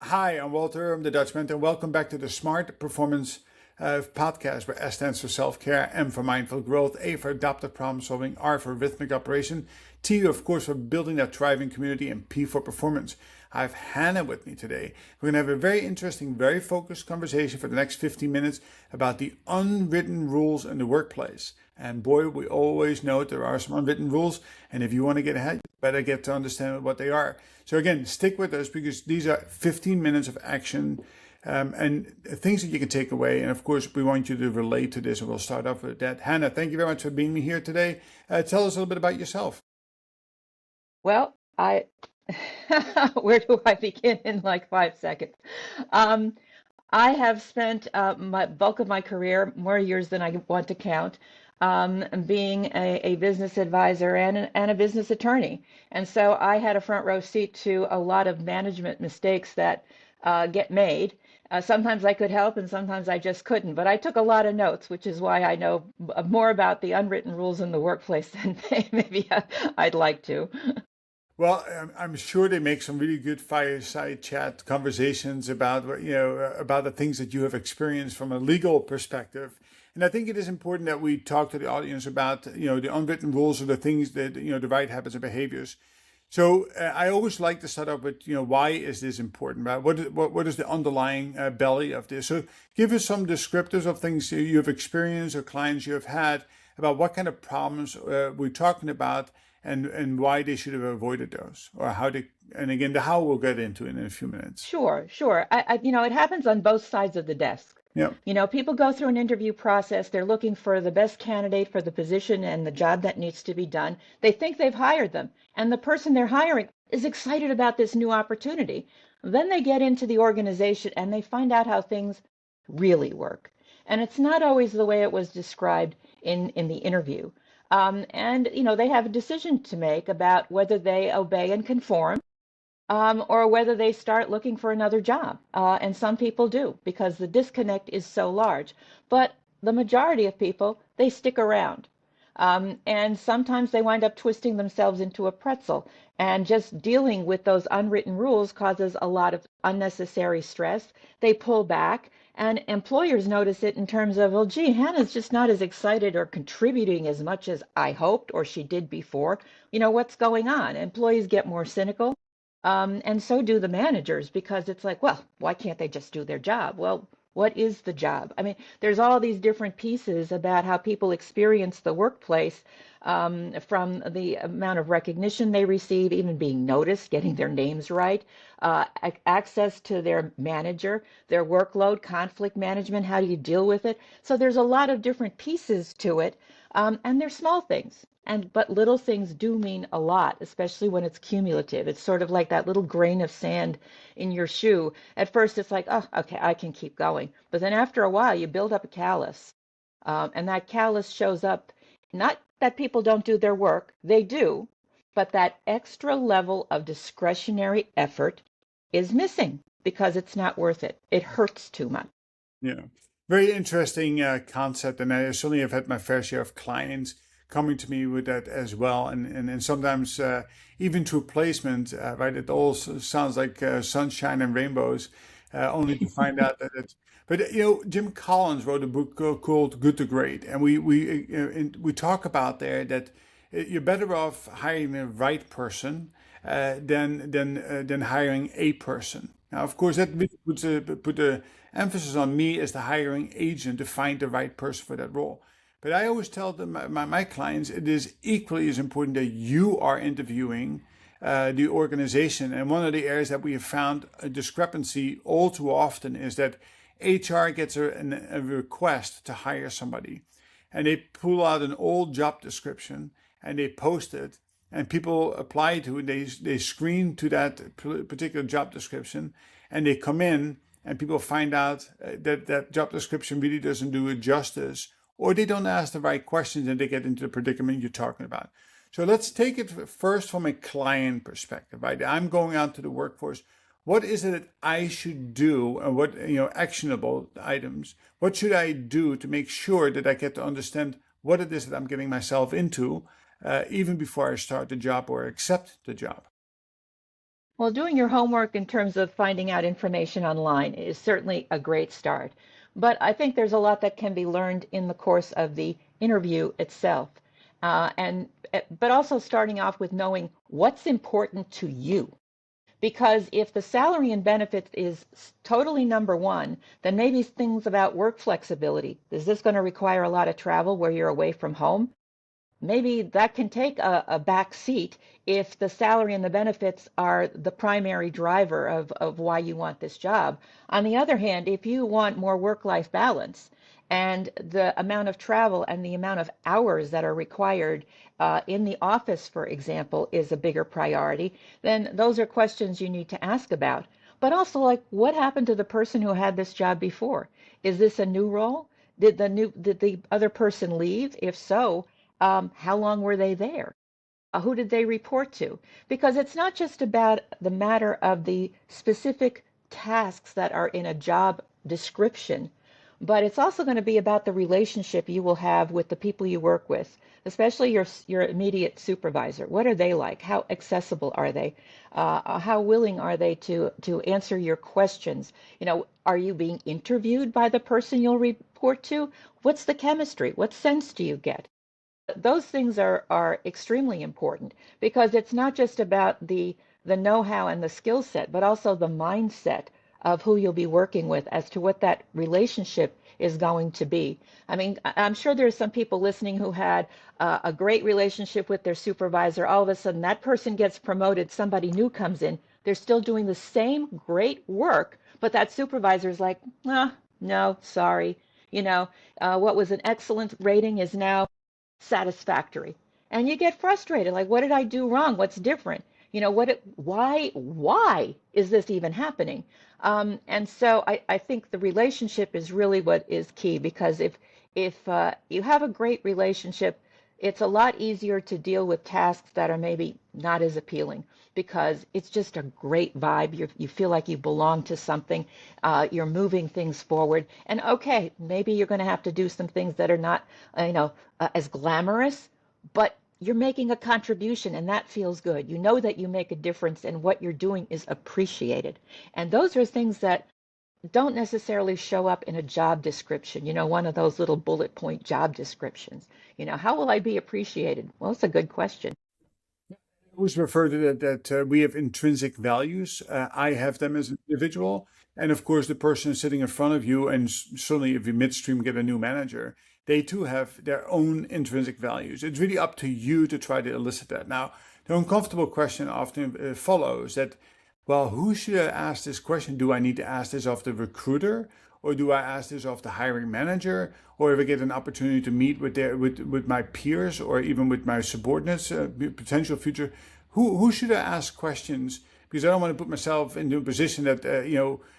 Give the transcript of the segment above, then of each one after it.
Hi, I'm Walter. I'm the Dutchman, and welcome back to the Smart Performance podcast, where S stands for self-care, M for mindful growth, A for adaptive problem solving, R for rhythmic operation, T, of course, for building that thriving community, and P for performance. I have Hannah with me today. We're going to have a very interesting, very focused conversation for the next 15 minutes about the unwritten rules in the workplace. And boy, we always know there are some unwritten rules, and if you want to get ahead, you better get to understand what they are. So again, stick with us because these are 15 minutes of action and things that you can take away. And of course, we want you to relate to this, and we'll start off with that. Hannah, thank you very much for being here today. Tell us a little bit about yourself. Well, where do I begin in like 5 seconds? Um, I have spent my bulk of my career, more years than I want to count, being a business advisor and a business attorney. And so I had a front row seat to a lot of management mistakes that get made. Sometimes I could help and sometimes I just couldn't. But I took a lot of notes, which is why I know more about the unwritten rules in the workplace than maybe I'd like to. Well, I'm sure they make some really good fireside chat conversations about about the things that you have experienced from a legal perspective. And I think it is important that we talk to the audience about the unwritten rules or the things that the right habits and behaviors. So I always like to start off with why is this important? Right? What is the underlying belly of this? So give us some descriptors of things you have experienced or clients you have had about what kind of problems we're talking about and why they should have avoided those or how they, and again, the how we'll get into in a few minutes. Sure, sure. It happens on both sides of the desk. Yeah. People go through an interview process. They're looking for the best candidate for the position and the job that needs to be done. They think they've hired them, and the person they're hiring is excited about this new opportunity. Then they get into the organization and they find out how things really work. And it's not always the way it was described in the interview. They have a decision to make about whether they obey and conform or whether they start looking for another job. And some people do because the disconnect is so large. But the majority of people, they stick around. And sometimes they wind up twisting themselves into a pretzel. And just dealing with those unwritten rules causes a lot of unnecessary stress. They pull back, and employers notice it in terms of, well, gee, Hannah's just not as excited or contributing as much as I hoped or she did before. What's going on? Employees get more cynical. And so do the managers because it's like, well, why can't they just do their job? Well, what is the job? I mean, there's all these different pieces about how people experience the workplace, from the amount of recognition they receive, even being noticed, getting their names right, access to their manager, their workload, conflict management, how do you deal with it? So there's a lot of different pieces to it, and they're small things. But little things do mean a lot, especially when it's cumulative. It's sort of like that little grain of sand in your shoe. At first, it's like, oh, okay, I can keep going. But then after a while, you build up a callus. And that callus shows up, not that people don't do their work, they do, but that extra level of discretionary effort is missing because it's not worth it. It hurts too much. Yeah. Very interesting concept. And I certainly have had my fair share of clients coming to me with that as well. And sometimes even through placement, right, it all sounds like sunshine and rainbows, only to find out that it's. But Jim Collins wrote a book called Good to Great, and we talk about there that you're better off hiring the right person than hiring a person. Now, of course, that really put the emphasis on me as the hiring agent to find the right person for that role. But I always tell them, my clients, it is equally as important that you are interviewing the organization. And one of the areas that we have found a discrepancy all too often is that HR gets a request to hire somebody, and they pull out an old job description and they post it, and people apply to it. They screen to that particular job description, and they come in, and people find out that that job description really doesn't do it justice, or they don't ask the right questions, and they get into the predicament you're talking about. So let's take it first from a client perspective, right? I'm going out to the workforce. What is it that I should do, and what actionable items? What should I do to make sure that I get to understand what it is that I'm getting myself into, even before I start the job or accept the job? Well, doing your homework in terms of finding out information online is certainly a great start. But I think there's a lot that can be learned in the course of the interview itself. But also starting off with knowing what's important to you. Because if the salary and benefits is totally number one, then maybe things about work flexibility. Is this going to require a lot of travel where you're away from home? Maybe that can take a back seat if the salary and the benefits are the primary driver of why you want this job. On the other hand, if you want more work-life balance and the amount of travel and the amount of hours that are required in the office, for example, is a bigger priority, then those are questions you need to ask about. But also, like, what happened to the person who had this job before? Is this a new role? Did the other person leave? If so, how long were they there? Who did they report to? Because it's not just about the matter of the specific tasks that are in a job description, but it's also going to be about the relationship you will have with the people you work with, especially your immediate supervisor. What are they like? How accessible are they? How willing are they to answer your questions? Are you being interviewed by the person you'll report to? What's the chemistry? What sense do you get? Those things are extremely important because it's not just about the know-how and the skill set, but also the mindset of who you'll be working with as to what that relationship is going to be. I mean, I'm sure there's some people listening who had a great relationship with their supervisor. All of a sudden, that person gets promoted, somebody new comes in. They're still doing the same great work, but that supervisor is like, no, sorry. What was an excellent rating is now satisfactory. And you get frustrated, like, what did I do wrong? What's different? Why is this even happening? And so I think the relationship is really what is key because if you have a great relationship, it's a lot easier to deal with tasks that are maybe not as appealing because it's just a great vibe. You feel like you belong to something. You're moving things forward. And okay, maybe you're going to have to do some things that are not, as glamorous, but you're making a contribution and that feels good. You know that you make a difference and what you're doing is appreciated. And those are things that don't necessarily show up in a job description, one of those little bullet point job descriptions. How will I be appreciated? Well, it's a good question. Always refer to that we have intrinsic values. I have them as an individual, and of course, the person sitting in front of you, and certainly if you midstream get a new manager, they too have their own intrinsic values. It's really up to you to try to elicit that. Now, the uncomfortable question often follows that, well, who should I ask this question? Do I need to ask this of the recruiter? Or do I ask this of the hiring manager? Or if I get an opportunity to meet with my peers or even with my subordinates, potential future, who should I ask questions? Because I don't want to put myself into a position that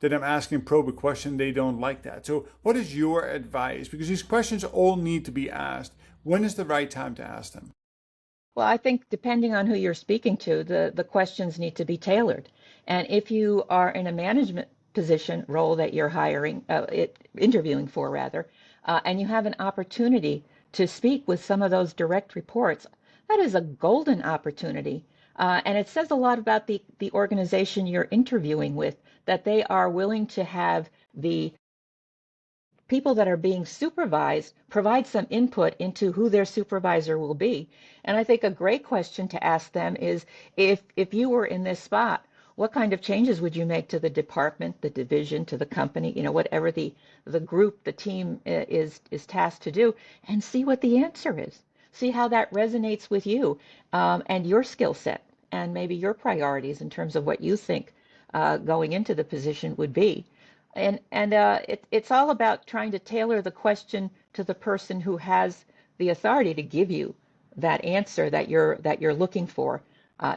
that I'm asking probe a question they don't like that. So what is your advice? Because these questions all need to be asked. When is the right time to ask them? Well, I think depending on who you're speaking to, the questions need to be tailored. And if you are in a management position role that you're interviewing for rather, and you have an opportunity to speak with some of those direct reports, that is a golden opportunity. And it says a lot about the organization you're interviewing with, that they are willing to have the people that are being supervised provide some input into who their supervisor will be. And I think a great question to ask them is if you were in this spot, what kind of changes would you make to the department, the division, to the company, whatever the group, the team is tasked to do, and see what the answer is. See how that resonates with you and your skill set and maybe your priorities in terms of what you think going into the position would be. It's all about trying to tailor the question to the person who has the authority to give you that answer that you're looking for.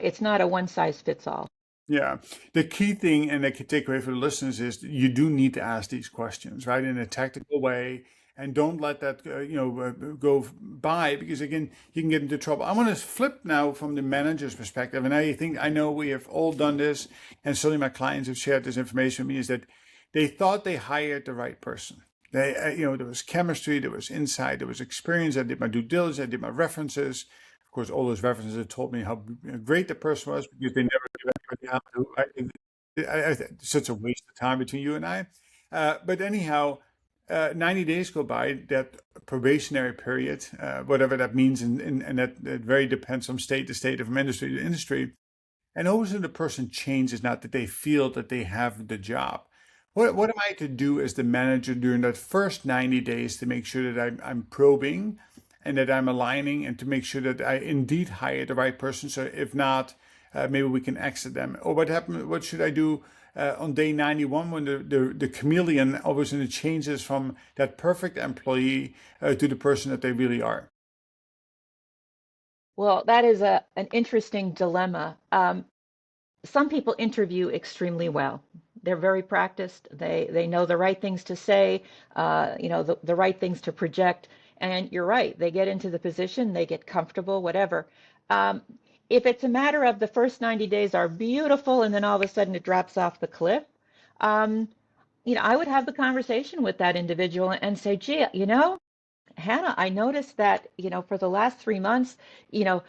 It's not a one size fits all. Yeah, the key thing, and the key takeaway for the listeners is that you do need to ask these questions, right, in a tactical way, and don't let that go by because again you can get into trouble. I want to flip now from the manager's perspective, and I know we have all done this, and certainly my clients have shared this information with me. Is that they thought they hired the right person. They, there was chemistry, there was insight, there was experience. I did my due diligence, I did my references. Of course, all those references have told me how great the person was because they never give But yeah, such a waste of time between you and I. But anyhow, 90 days go by, that probationary period, whatever that means, and that very depends from state to state, from industry to industry. And always when the person changes, not that they feel that they have the job. What am I to do as the manager during that first 90 days to make sure that I'm probing and that I'm aligning and to make sure that I indeed hire the right person? So if not, maybe we can exit them. Or what should I do on day 91 when the chameleon all of a sudden changes from that perfect employee to the person that they really are? Well, that is an interesting dilemma. Some people interview extremely well. They're very practiced. They know the right things to say, the right things to project. And you're right. They get into the position, they get comfortable, whatever. Um, if it's a matter of the first 90 days are beautiful and then all of a sudden it drops off the cliff, um, I would have the conversation with that individual and say, gee, Hannah, I noticed that, for the last 3 months, you know,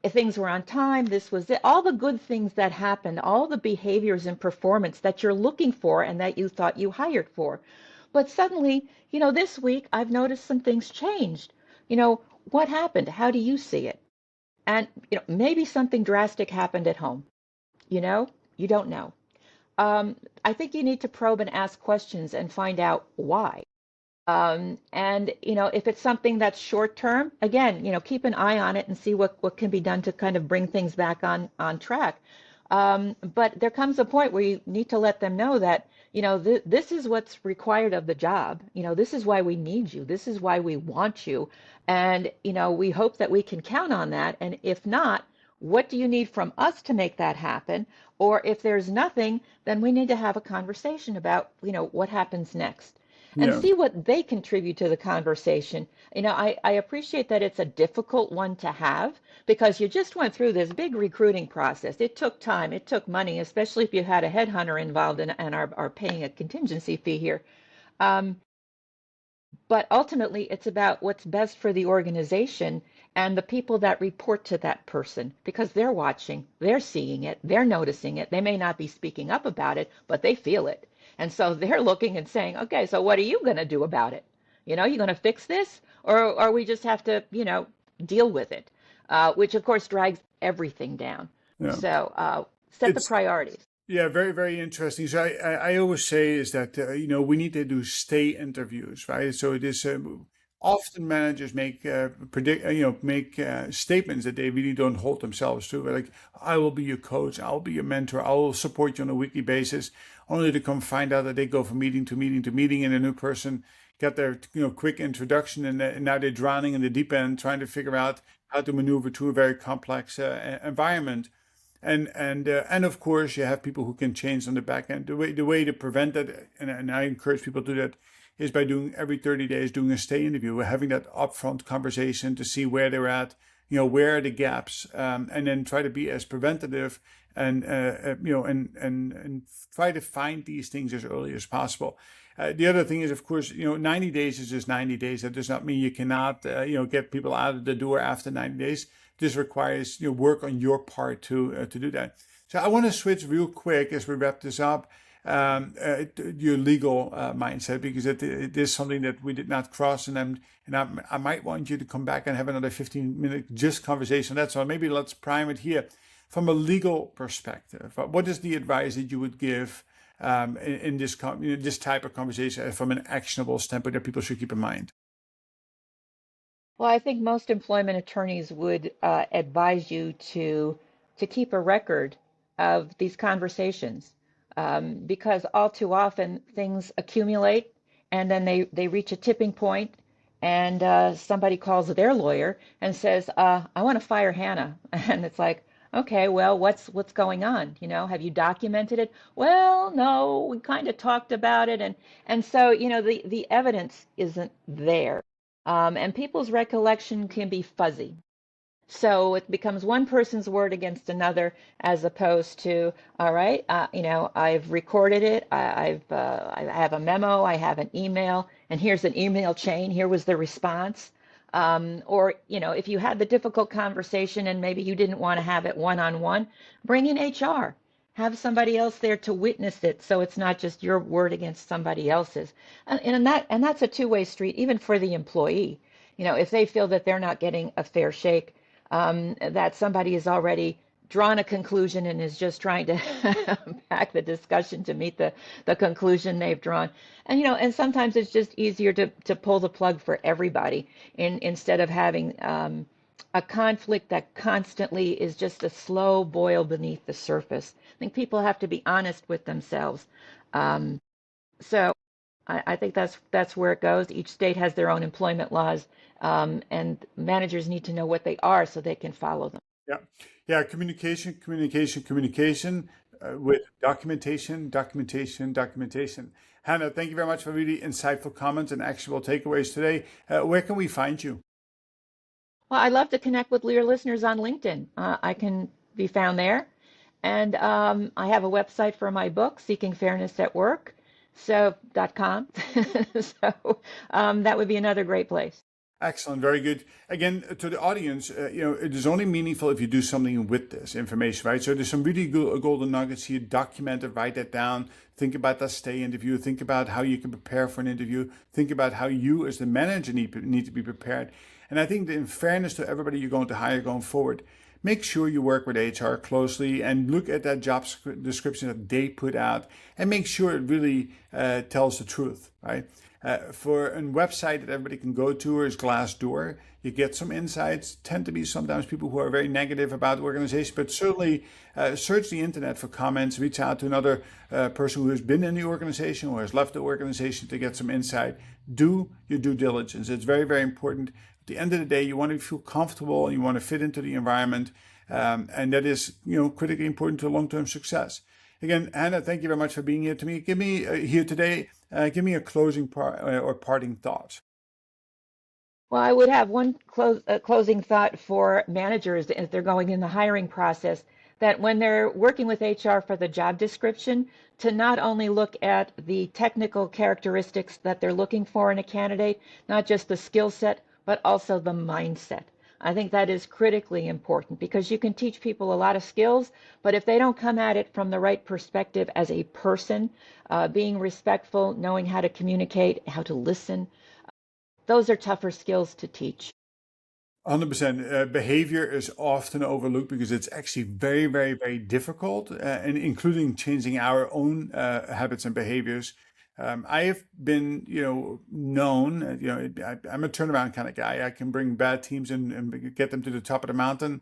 things were on time. This was it. All the good things that happened, all the behaviors and performance that you're looking for and that you thought you hired for. But suddenly, this week I've noticed some things changed. What happened? How do you see it? And, maybe something drastic happened at home. You know, you don't know. I think you need to probe and ask questions and find out why. And if it's something that's short term, again, keep an eye on it and see what can be done to kind of bring things back on track. But there comes a point where you need to let them know that, this is what's required of the job. This is why we need you. This is why we want you. And, we hope that we can count on that. And if not, what do you need from us to make that happen? Or if there's nothing, then we need to have a conversation about, what happens next and Yeah. see what they contribute to the conversation. I appreciate that it's a difficult one to have because you just went through this big recruiting process. It took time, it took money, especially if you had a headhunter involved and are paying a contingency fee here. Um, but ultimately, it's about what's best for the organization and the people that report to that person because they're watching, they're seeing it, they're noticing it. They may not be speaking up about it, but they feel it. And so they're looking and saying, okay, so what are you going to do about it? You going to fix this? Or we just have to, deal with it, which of course drags everything down. Yeah. So set the It's priorities. Yeah, very, very interesting. So I always say is that, we need to do stay interviews, right? So it is often managers make make statements that they really don't hold themselves to. Like, I will be your coach, I'll be your mentor, I will support you on a weekly basis, only to come find out that they go from meeting to meeting to meeting, and a new person get their quick introduction, and now they're drowning in the deep end, trying to figure out how to maneuver through a very complex environment. And of course, you have people who can change on the back end. The way to prevent that, and I encourage people to do that, is by doing every 30 days doing a stay interview. We're having that upfront conversation to see where they're at, where are the gaps, and then try to be as preventative and and try to find these things as early as possible. The other thing is, of course, 90 days is just 90 days. That does not mean you cannot, get people out of the door after 90 days. This requires work on your part to do that. So I want to switch real quick as we wrap this up. Your legal mindset, because it is something that we did not cross, and I might want you to come back and have another 15-minute just conversation on that. So maybe let's prime it here from a legal perspective. What is the advice that you would give in this type of conversation from an actionable standpoint that people should keep in mind? Well, I think most employment attorneys would advise you to keep a record of these conversations because all too often things accumulate and then they reach a tipping point and somebody calls their lawyer and says, "I want to fire Hannah," and it's like, okay, well, what's going on? Have you documented it? Well, no, we kind of talked about it, and so the evidence isn't there. And people's recollection can be fuzzy. So it becomes one person's word against another, as opposed to, all right, I've recorded it. I have a memo. I have an email, and here's an email chain. Here was the response. Or, if you had the difficult conversation and maybe you didn't want to have it one-on-one, bring in HR. have somebody else there to witness it, so it's not just your word against somebody else's. And that's a two-way street, even for the employee. If they feel that they're not getting a fair shake, that somebody has already drawn a conclusion and is just trying to back the discussion to meet the conclusion they've drawn. And sometimes it's just easier to pull the plug for everybody instead of having a conflict that constantly is just a slow boil beneath the surface. I think people have to be honest with themselves. So I think that's where it goes. Each state has their own employment laws, and managers need to know what they are so they can follow them. Yeah, yeah. Communication with documentation. Hannah, thank you very much for really insightful comments and actionable takeaways today. Where can we find you? Well, I love to connect with your listeners on LinkedIn. I can be found there. And I have a website for my book, Seeking Fairness at Work, .com. So that would be another great place. Excellent, very good. Again, to the audience, it is only meaningful if you do something with this information, right? So there's some really good golden nuggets here. Document it, write that down. Think about that stay interview. Think about how you can prepare for an interview. Think about how you, as the manager, need to be prepared. And I think that in fairness to everybody you're going to hire going forward, make sure you work with HR closely and look at that job description that they put out and make sure it really tells the truth, right? For a website that everybody can go to is Glassdoor. You get some insights, tend to be sometimes people who are very negative about the organization, but certainly search the internet for comments, reach out to another person who has been in the organization or has left the organization to get some insight. Do your due diligence. It's very, very important. At the end of the day, you want to feel comfortable and you want to fit into the environment. And that is, critically important to long-term success. Again, Hannah, thank you very much for being here to me. Give me here today. Give me a closing or parting thought. Well, I would have one closing thought for managers as they're going in the hiring process, that when they're working with HR for the job description, to not only look at the technical characteristics that they're looking for in a candidate, not just the skill set, but also the mindset. I think that is critically important because you can teach people a lot of skills, but if they don't come at it from the right perspective as a person, being respectful, knowing how to communicate, how to listen, those are tougher skills to teach. 100%. Behavior is often overlooked because it's actually very, very, very difficult, and including changing our own habits and behaviors. I have been, known, I'm a turnaround kind of guy. I can bring bad teams in and get them to the top of the mountain.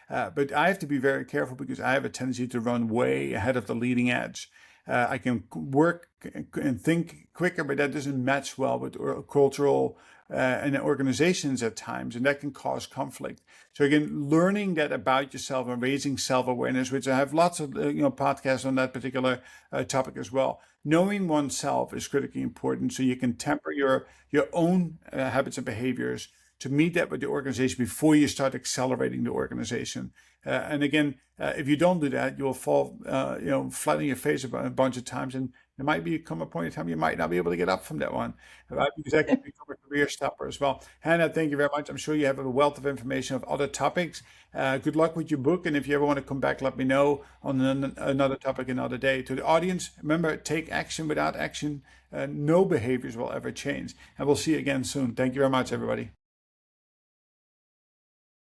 But I have to be very careful because I have a tendency to run way ahead of the leading edge. I can work and think quicker, but that doesn't match well with cultural and organizations at times, and that can cause conflict. So again, learning that about yourself and raising self-awareness, which I have lots of podcasts on that particular topic as well. Knowing oneself is critically important, so you can temper your own habits and behaviors to meet that with the organization before you start accelerating the organization. And again, if you don't do that, you will fall, flat on your face a bunch of times, and there might come a point in time you might not be able to get up from that one, right? Because that can become a career stopper as well. Hannah, thank you very much. I'm sure you have a wealth of information of other topics. Good luck with your book, and if you ever want to come back, let me know on another topic another day. To the audience, remember, take action. Without action, no behaviors will ever change. And we'll see you again soon. Thank you very much, everybody.